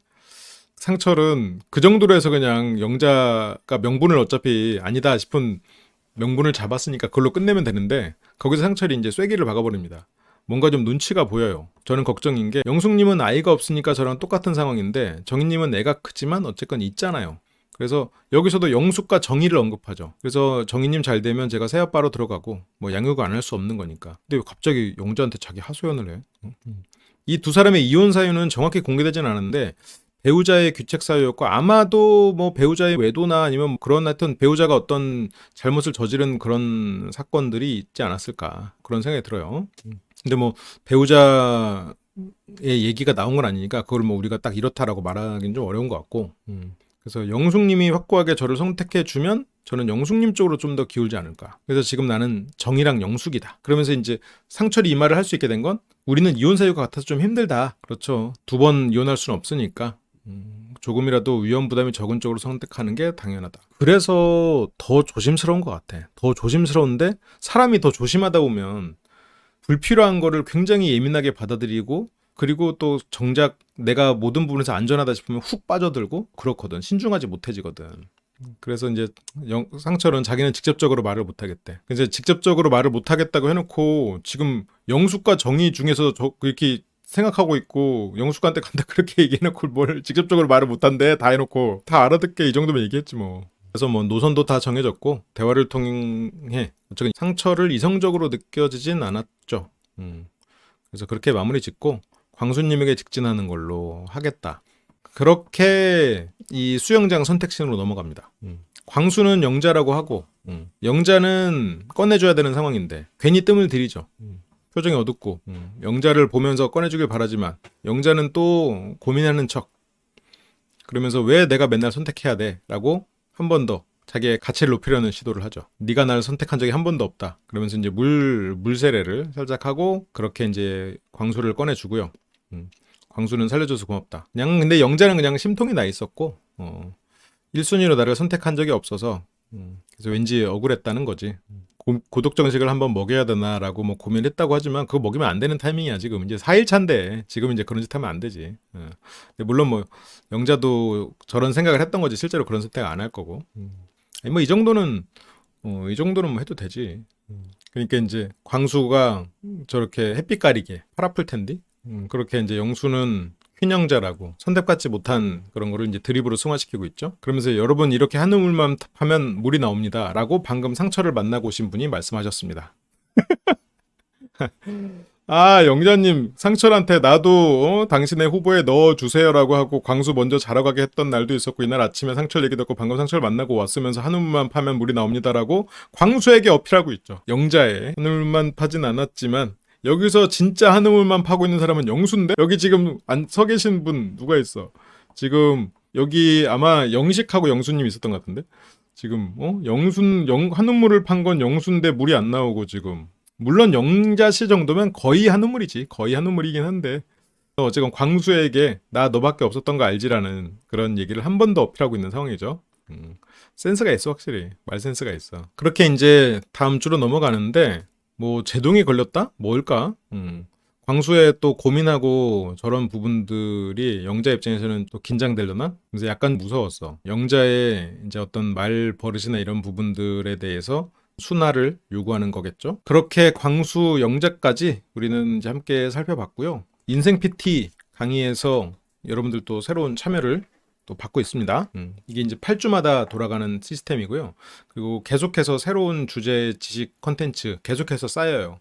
상철은 그 정도로 해서 그냥 영자가 명분을 어차피 아니다 싶은 명분을 잡았으니까 그걸로 끝내면 되는데 거기서 상철이 이제 쐐기를 박아버립니다. 뭔가 좀 눈치가 보여요. 저는 걱정인 게 영숙님은 아이가 없으니까 저랑 똑같은 상황인데 정희님은 애가 크지만 어쨌건 있잖아요. 그래서 여기서도 영숙과 정희를 언급하죠. 그래서 정희님 잘 되면 제가 새아빠로 들어가고 뭐 양육을 안 할 수 없는 거니까. 근데 왜 갑자기 영자한테 자기 하소연을 해? 이 두 사람의 이혼 사유는 정확히 공개되진 않았는데 배우자의 귀책 사유였고 아마도 뭐 배우자의 외도나 아니면 뭐 그런 하여튼 배우자가 어떤 잘못을 저지른 그런 사건들이 있지 않았을까 그런 생각이 들어요. 근데 뭐 배우자의 얘기가 나온 건 아니니까 그걸 뭐 우리가 딱 이렇다라고 말하기는 좀 어려운 것 같고 그래서 영숙님이 확고하게 저를 선택해 주면 저는 영숙님 쪽으로 좀 더 기울지 않을까. 그래서 지금 나는 정이랑 영숙이다. 그러면서 이제 상철이 이 말을 할 수 있게 된 건 우리는 이혼 사유가 같아서 좀 힘들다. 그렇죠. 두 번 이혼할 수는 없으니까 조금이라도 위험 부담이 적은 쪽으로 선택하는 게 당연하다. 그래서 더 조심스러운 것 같아. 더 조심스러운데 사람이 더 조심하다 보면 불필요한 거를 굉장히 예민하게 받아들이고 그리고 또 정작 내가 모든 부분에서 안전하다 싶으면 훅 빠져들고 그렇거든. 신중하지 못해지거든. 그래서 이제 상철은 자기는 직접적으로 말을 못하겠대. 그래서 직접적으로 말을 못하겠다고 해놓고 지금 영숙과 정희 중에서 이렇게 생각하고 있고 영숙한테 간다 그렇게 얘기해놓고 뭘 직접적으로 말을 못한대. 다 해놓고 다 알아듣게 이 정도면 얘기했지 뭐. 그래서 뭐 노선도 다 정해졌고 대화를 통해 어쨌든 상처를 이성적으로 느껴지진 않았죠. 그래서 그렇게 마무리 짓고 광수님에게 직진하는 걸로 하겠다. 그렇게 이 수영장 선택신으로 넘어갑니다. 광수는 영자라고 하고 영자는 꺼내줘야 되는 상황인데 괜히 뜸을 들이죠. 표정이 어둡고 영자를 보면서 꺼내주길 바라지만 영자는 또 고민하는 척 그러면서 왜 내가 맨날 선택해야 돼? 라고 한 번 더 자기의 가치를 높이려는 시도를 하죠. 네가 나를 선택한 적이 한 번도 없다. 그러면서 이제 물세례를 살짝 하고 그렇게 이제 광수를 꺼내주고요. 광수는 살려줘서 고맙다. 그냥 근데 영자는 그냥 심통이 나 있었고 1순위로 나를 선택한 적이 없어서 그래서 왠지 억울했다는 거지. 고독 정식을 한번 먹여야 되나라고 뭐 고민했다고 하지만 그거 먹이면 안 되는 타이밍이야 지금. 이제 4일차인데 지금 이제 그런 짓 하면 안 되지. 근데 물론 뭐 영자도 저런 생각을 했던 거지 실제로 그런 선택 안 할 거고. 뭐 이 정도는 뭐 해도 되지. 그러니까 이제 광수가 저렇게 햇빛 가리게 팔 아플 텐데 그렇게 이제 영수는 휘영자라고 선택받지 못한 그런 거를 이제 드립으로 승화시키고 있죠. 그러면서 여러분 이렇게 한우물만 하면 물이 나옵니다. 라고 방금 상처를 만나고 오신 분이 말씀하셨습니다. 영자님 상철한테 나도 당신의 후보에 넣어주세요라고 하고 광수 먼저 자러 가게 했던 날도 있었고 이날 아침에 상철 얘기 듣고 방금 상철 만나고 왔으면서 한우물만 파면 물이 나옵니다라고 광수에게 어필하고 있죠. 영자에 한우물만 파진 않았지만 여기서 진짜 한우물만 파고 있는 사람은 영수인데 여기 지금 안 서 계신 분 누가 있어? 지금 여기 아마 영식하고 영수님 있었던 것 같은데 지금 한우물을 판 건 영수인데 물이 안 나오고 지금 물론 영자씨 정도면 거의 한우물이지 거의 한우물이긴 한데 어쨌건 광수에게 나 너밖에 없었던 거 알지라는 그런 얘기를 한 번 더 어필하고 있는 상황이죠. 센스가 있어 확실히 말 센스가 있어. 그렇게 이제 다음 주로 넘어가는데 뭐 제동이 걸렸다? 뭘까? 광수의 또 고민하고 저런 부분들이 영자 입장에서는 또 긴장되려나? 그래서 약간 무서웠어. 영자의 이제 어떤 말 버릇이나 이런 부분들에 대해서 순화를 요구하는 거겠죠. 그렇게 광수 영자까지 우리는 이제 함께 살펴봤고요. 인생 PT 강의에서 여러분들도 새로운 참여를 또 받고 있습니다. 이게 이제 8주마다 돌아가는 시스템이고요. 그리고 계속해서 새로운 주제 지식 콘텐츠 계속해서 쌓여요.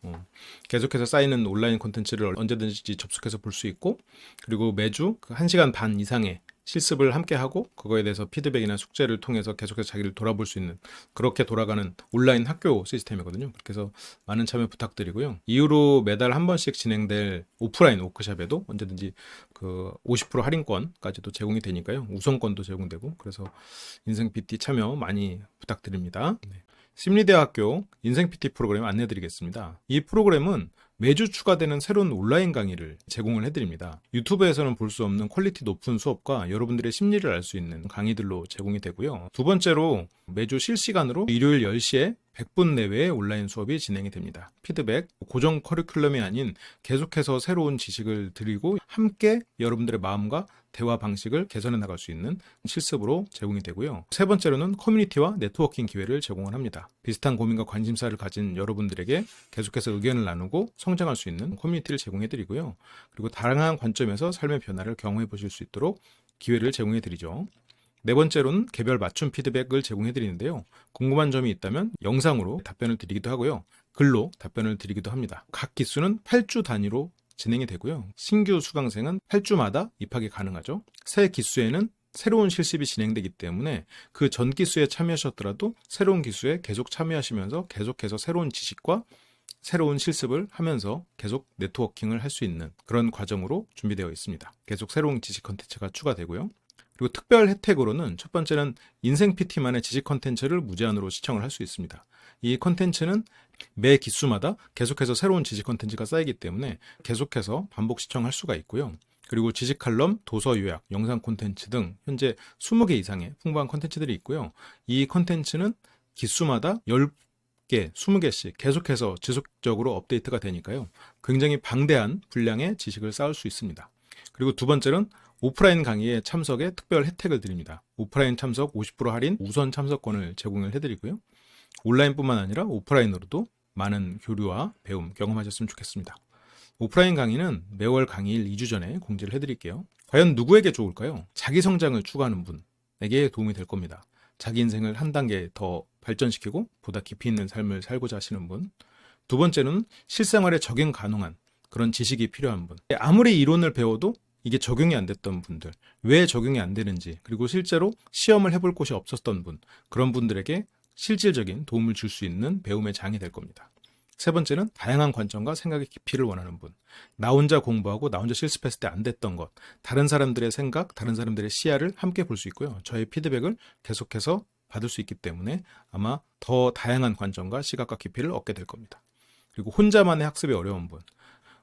계속해서 쌓이는 온라인 콘텐츠를 언제든지 접속해서 볼 수 있고, 그리고 매주 그 1시간 반 이상의 실습을 함께 하고 그거에 대해서 피드백이나 숙제를 통해서 계속해서 자기를 돌아볼 수 있는, 그렇게 돌아가는 온라인 학교 시스템이거든요. 그렇게 해서 많은 참여 부탁드리고요. 이후로 매달 한 번씩 진행될 오프라인 워크숍에도 언제든지 그 50% 할인권까지도 제공이 되니까요. 우선권도 제공되고, 그래서 인생 PT 참여 많이 부탁드립니다. 네. 심리대학교 인생 PT 프로그램 안내드리겠습니다. 이 프로그램은 매주 추가되는 새로운 온라인 강의를 제공을 해드립니다. 유튜브에서는 볼 수 없는 퀄리티 높은 수업과 여러분들의 심리를 알 수 있는 강의들로 제공이 되고요. 두 번째로 매주 실시간으로 일요일 10시에 100분 내외의 온라인 수업이 진행이 됩니다. 피드백, 고정 커리큘럼이 아닌 계속해서 새로운 지식을 드리고 함께 여러분들의 마음과 대화 방식을 개선해 나갈 수 있는 실습으로 제공이 되고요. 세 번째로는 커뮤니티와 네트워킹 기회를 제공을 합니다. 비슷한 고민과 관심사를 가진 여러분들에게 계속해서 의견을 나누고 성장할 수 있는 커뮤니티를 제공해 드리고요. 그리고 다양한 관점에서 삶의 변화를 경험해 보실 수 있도록 기회를 제공해 드리죠. 네 번째로는 개별 맞춤 피드백을 제공해 드리는데요. 궁금한 점이 있다면 영상으로 답변을 드리기도 하고요. 글로 답변을 드리기도 합니다. 각 기수는 8주 단위로 진행이 되고요. 신규 수강생은 8주마다 입학이 가능하죠. 새 기수에는 새로운 실습이 진행되기 때문에 그 전 기수에 참여하셨더라도 새로운 기수에 계속 참여하시면서 계속해서 새로운 지식과 새로운 실습을 하면서 계속 네트워킹을 할 수 있는 그런 과정으로 준비되어 있습니다. 계속 새로운 지식 컨텐츠가 추가되고요. 그리고 특별 혜택으로는 첫 번째는 인생 PT만의 지식 컨텐츠를 무제한으로 시청을 할 수 있습니다. 이 컨텐츠는 매 기수마다 계속해서 새로운 지식 컨텐츠가 쌓이기 때문에 계속해서 반복 시청할 수가 있고요. 그리고 지식 칼럼, 도서 요약, 영상 콘텐츠 등 현재 20개 이상의 풍부한 콘텐츠들이 있고요. 이 콘텐츠는 기수마다 10개, 20개씩 계속해서 지속적으로 업데이트가 되니까요. 굉장히 방대한 분량의 지식을 쌓을 수 있습니다. 그리고 두 번째는 오프라인 강의에 참석에 특별 혜택을 드립니다. 오프라인 참석 50% 할인 우선 참석권을 제공을 해드리고요. 온라인뿐만 아니라 오프라인으로도 많은 교류와 배움 경험하셨으면 좋겠습니다. 오프라인 강의는 매월 강의일 2주 전에 공지를 해드릴게요. 과연 누구에게 좋을까요? 자기 성장을 추구하는 분에게 도움이 될 겁니다. 자기 인생을 한 단계 더 발전시키고 보다 깊이 있는 삶을 살고자 하시는 분. 두 번째는 실생활에 적용 가능한 그런 지식이 필요한 분. 아무리 이론을 배워도 이게 적용이 안 됐던 분들, 왜 적용이 안 되는지, 그리고 실제로 시험을 해볼 곳이 없었던 분, 그런 분들에게 실질적인 도움을 줄 수 있는 배움의 장이 될 겁니다. 세 번째는 다양한 관점과 생각의 깊이를 원하는 분. 나 혼자 공부하고 나 혼자 실습했을 때 안 됐던 것, 다른 사람들의 생각, 다른 사람들의 시야를 함께 볼 수 있고요. 저의 피드백을 계속해서 받을 수 있기 때문에 아마 더 다양한 관점과 시각과 깊이를 얻게 될 겁니다. 그리고 혼자만의 학습이 어려운 분.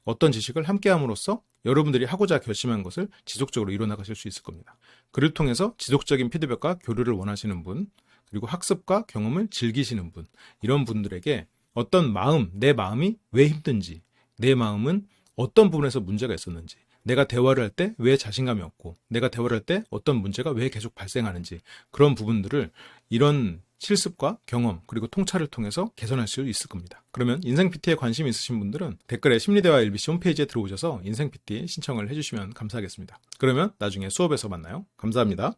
어떤 지식을 함께 함으로써 여러분들이 하고자 결심한 것을 지속적으로 이뤄나가실 수 있을 겁니다. 그를 통해서 지속적인 피드백과 교류를 원하시는 분, 그리고 학습과 경험을 즐기시는 분, 이런 분들에게 어떤 마음, 내 마음이 왜 힘든지, 내 마음은 어떤 부분에서 문제가 있었는지, 내가 대화를 할 때 왜 자신감이 없고, 내가 대화를 할 때 어떤 문제가 왜 계속 발생하는지, 그런 부분들을 이런 실습과 경험 그리고 통찰을 통해서 개선할 수 있을 겁니다. 그러면 인생 PT에 관심이 있으신 분들은 댓글에 심리대화 LBC 홈페이지에 들어오셔서 인생 PT 신청을 해주시면 감사하겠습니다. 그러면 나중에 수업에서 만나요. 감사합니다.